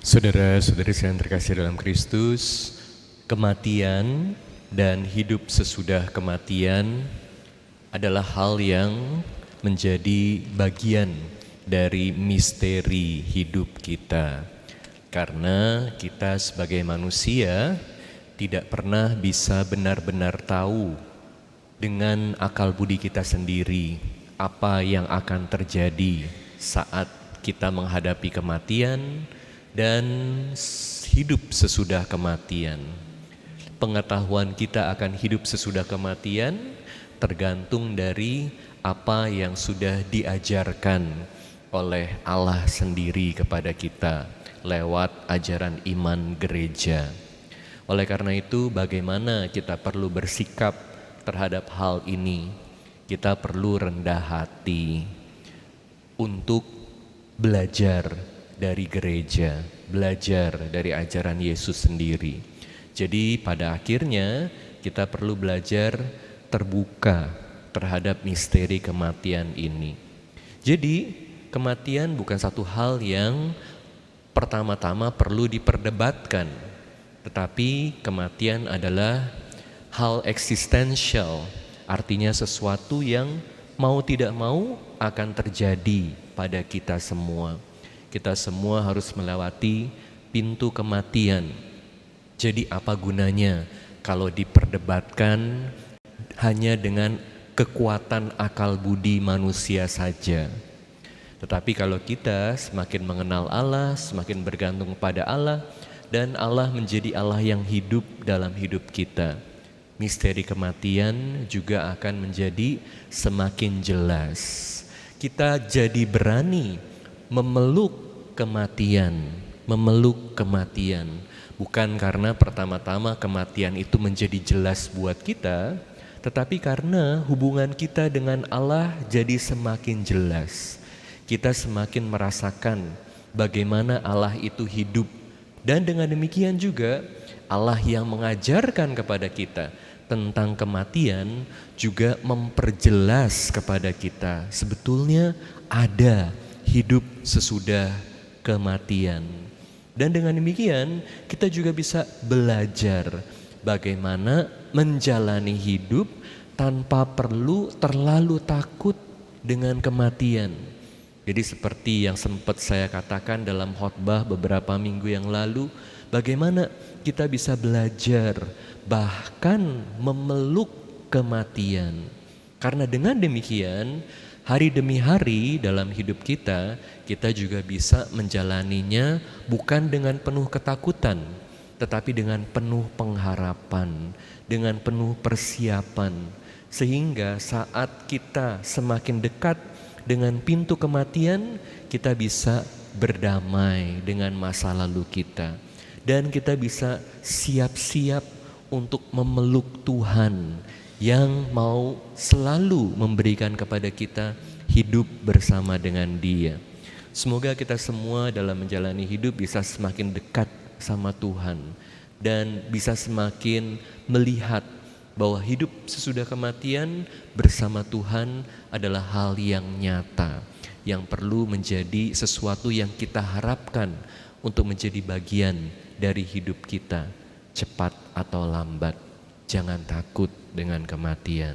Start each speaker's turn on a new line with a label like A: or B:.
A: Saudara-saudari yang terkasih dalam Kristus, kematian dan hidup sesudah kematian adalah hal yang menjadi bagian dari misteri hidup kita. Karena kita sebagai manusia tidak pernah bisa benar-benar tahu dengan akal budi kita sendiri apa yang akan terjadi saat kita menghadapi kematian dan hidup sesudah kematian. Pengetahuan kita akan hidup sesudah kematian tergantung dari apa yang sudah diajarkan oleh Allah sendiri kepada kita lewat ajaran iman gereja. Oleh karena itu, bagaimana kita perlu bersikap terhadap hal ini? Kita perlu rendah hati untuk belajar dari gereja, belajar dari ajaran Yesus sendiri. Jadi pada akhirnya kita perlu belajar terbuka terhadap misteri kematian ini. Jadi kematian bukan satu hal yang pertama-tama perlu diperdebatkan, tetapi kematian adalah hal eksistensial, artinya sesuatu yang mau tidak mau akan terjadi pada kita semua. Kita semua harus melewati pintu kematian. Jadi apa gunanya kalau diperdebatkan hanya dengan kekuatan akal budi manusia saja? Tetapi kalau kita semakin mengenal Allah, semakin bergantung pada Allah, dan Allah menjadi Allah yang hidup dalam hidup kita, misteri kematian juga akan menjadi semakin jelas. Kita jadi berani memeluk kematian, bukan karena pertama-tama kematian itu menjadi jelas buat kita, tetapi karena hubungan kita dengan Allah jadi semakin jelas. Kita semakin merasakan bagaimana Allah itu hidup, dan dengan demikian juga Allah yang mengajarkan kepada kita tentang kematian juga memperjelas kepada kita sebetulnya ada hidup sesudah kematian. Dan dengan demikian kita juga bisa belajar bagaimana menjalani hidup tanpa perlu terlalu takut dengan kematian. Jadi seperti yang sempat saya katakan dalam khotbah beberapa minggu yang lalu, bagaimana kita bisa belajar bahkan memeluk kematian. Karena dengan demikian hari demi hari dalam hidup kita, kita juga bisa menjalaninya bukan dengan penuh ketakutan, tetapi dengan penuh pengharapan, dengan penuh persiapan. Sehingga saat kita semakin dekat dengan pintu kematian, kita bisa berdamai dengan masa lalu kita. Dan kita bisa siap-siap untuk memeluk Tuhan yang mau selalu memberikan kepada kita hidup bersama dengan Dia. Semoga kita semua dalam menjalani hidup bisa semakin dekat sama Tuhan dan bisa semakin melihat bahwa hidup sesudah kematian bersama Tuhan adalah hal yang nyata, yang perlu menjadi sesuatu yang kita harapkan untuk menjadi bagian dari hidup kita, cepat atau lambat. Jangan takut dengan kematian.